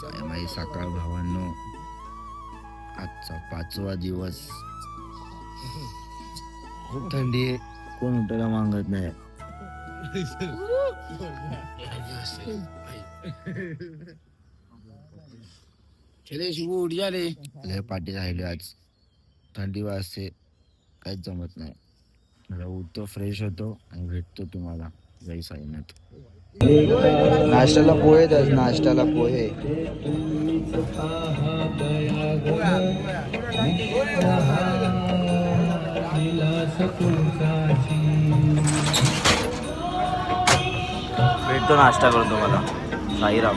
माझी सकाळ भावांनो, आजचा 5वा दिवस. खूप थंडी आहे, कोण उठायला मागत नाही. लय पाठी राहिली आज, थंडी वाजते, काहीच जमत नाही. मला उठतो, फ्रेश होतो आणि भेटतो तुम्हाला जय साईनाथ. नाश्त्याला पोहे द्या, नाश्त्याला पोहे. भेटतो, नाश्ता करतो मला साईराम.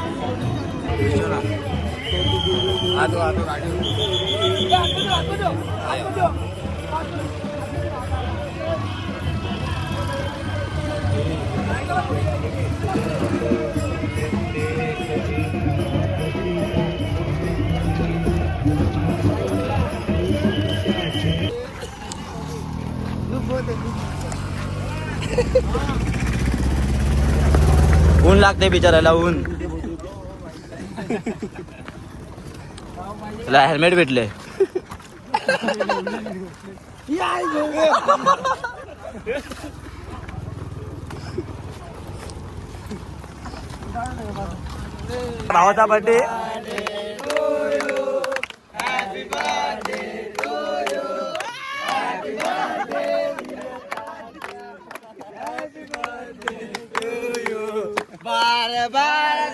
ऊन लागते बिचारायला, ऊन. तुला हेल्मेट भेटले. भावाचा बर्थडे. बार बार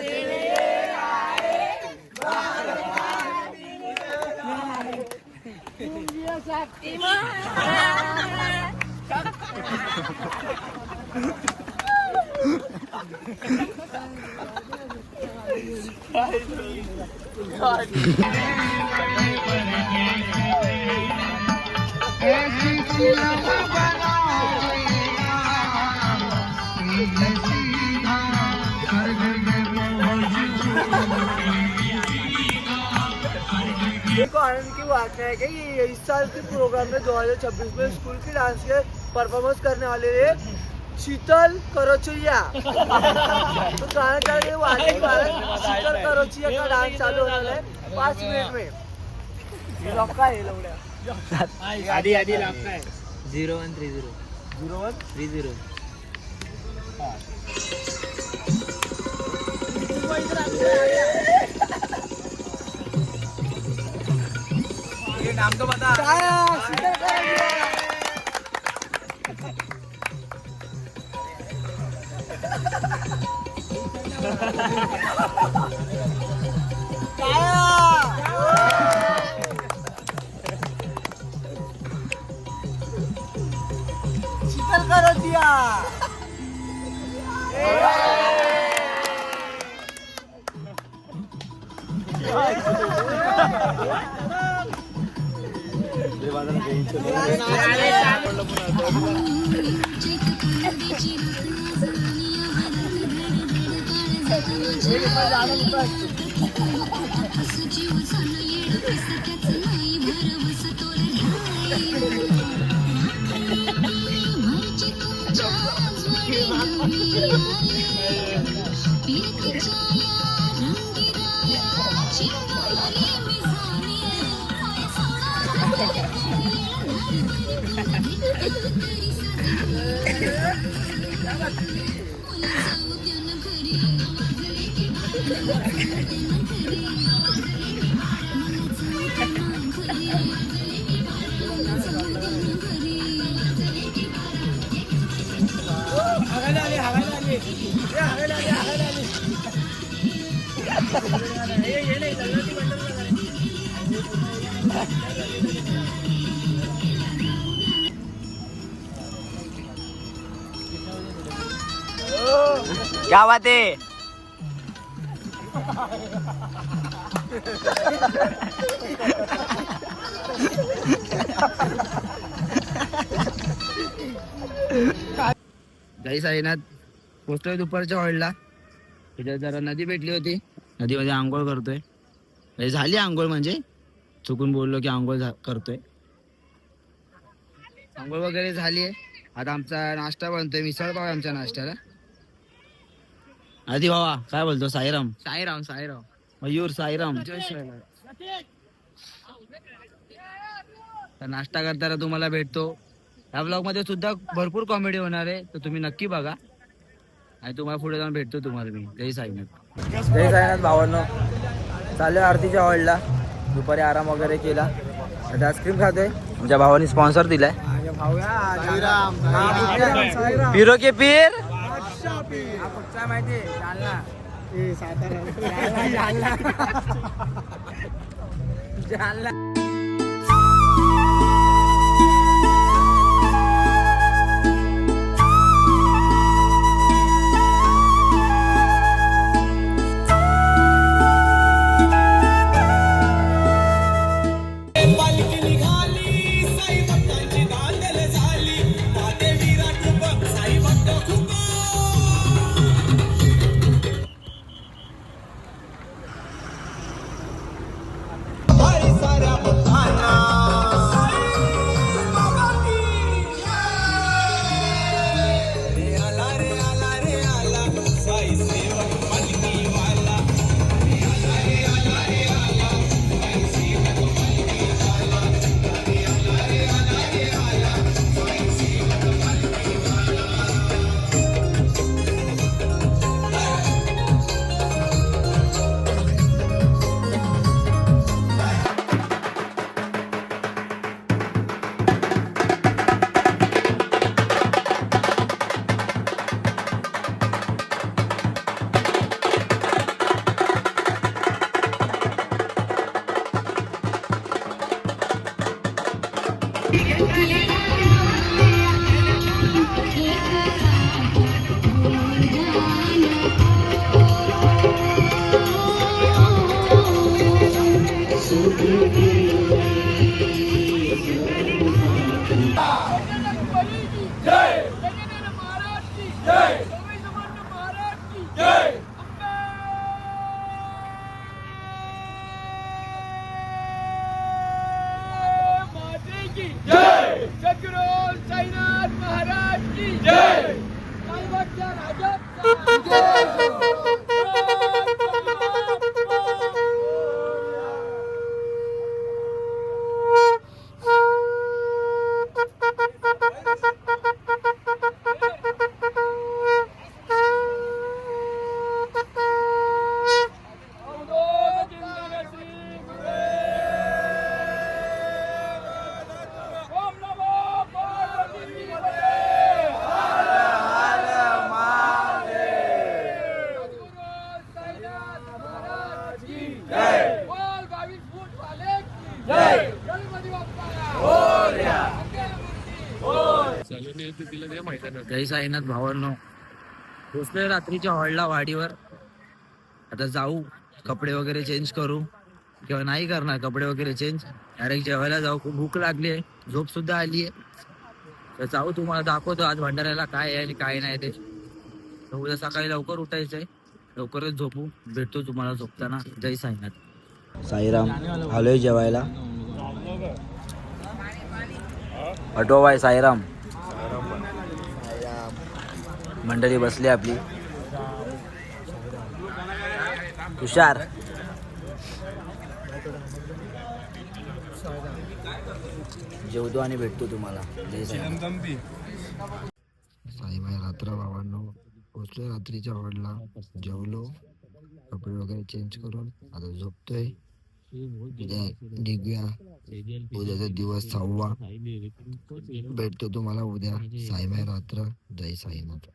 को आनंद की बात है कि ये इस साल के प्रोग्राम में 2026 में स्कूल की डांस के परफॉर्मेंस करने वाले हैं शीतल करोचिया. तो गाना चालू वाले शीतल करोचिया का डांस चालू होने वाला है 5 मिनट में. ये लॉका है लवड्या. आधी आधी लॉका है 0130 0130. ये नाम तो बता. शीतल करो दिया. क्या बात है. जय साईनाथ. पोचतोय दुपारच्या हॉलला. तिथे जरा नदी भेटली होती, नदीमध्ये आंघोळ करतोय. म्हणजे झाली आंघोळ, म्हणजे चुकून बोललो की आंघोळ करतोय. आंघोळ वगैरे झाली आहे. आता आमचा नाश्ता बनतोय, मिसळ पाव आमच्या नाश्त्याला. आधी भावा काय बोलतो. साईराम. साईराम साईराम. मयूर साईराम तर नाश्ता करताना तुम्हाला भेटतो. या ब्लॉग मध्ये सुद्धा भरपूर कॉमेडी होणार आहे, तर तुम्ही नक्की बघा आणि तुम्हाला पुढे जाऊन भेटतो तुम्हाला मी. जय साईनाथ. जय साईनाथ भावांनो. चालू आरतीच्या हॉलला, दुपारी आराम वगैरे केला, आता आईस्क्रीम खातोय. आमच्या भावाने स्पॉन्सर दिलाय. पिरो के पीर माहिती जालना जालना. जय साईनाथ भावांनो. पोचलोय रात्रीच्या हॉलला वाडीवर. आता जाऊ, कपडे वगैरे चेंज करू किंवा नाही करणार कपडे वगैरे चेंज, डायरेक्ट जेवायला जाऊ. खूप भूक लागली आहे, झोप सुद्धा आली आहे. तर जाऊ, तुम्हाला दाखवतो आज भंडाऱ्याला काय आहे आणि काय नाही ते. तर उद्या सकाळी लवकर उठायचंय, लवकरच झोपू. भेटतो तुम्हाला झोपताना. जय साईनाथ. साईराम. आलोय जेवायला. अटोबाय साईराम. मंडळी बसली आपली. हुशार. जेवतो आणि भेटतो तुम्हाला. जय साईबाई. रात्र भावांनो, पोचलो रात्रीच्या हॉलला, जेवलो, कपडे वगैरे चेंज करून आता झोपतोय. उद्या निघूया. उद्याचा दिवस 6वा. भेटतो तुम्हाला उद्या. साईबाई रात्र. जय साईनाथ.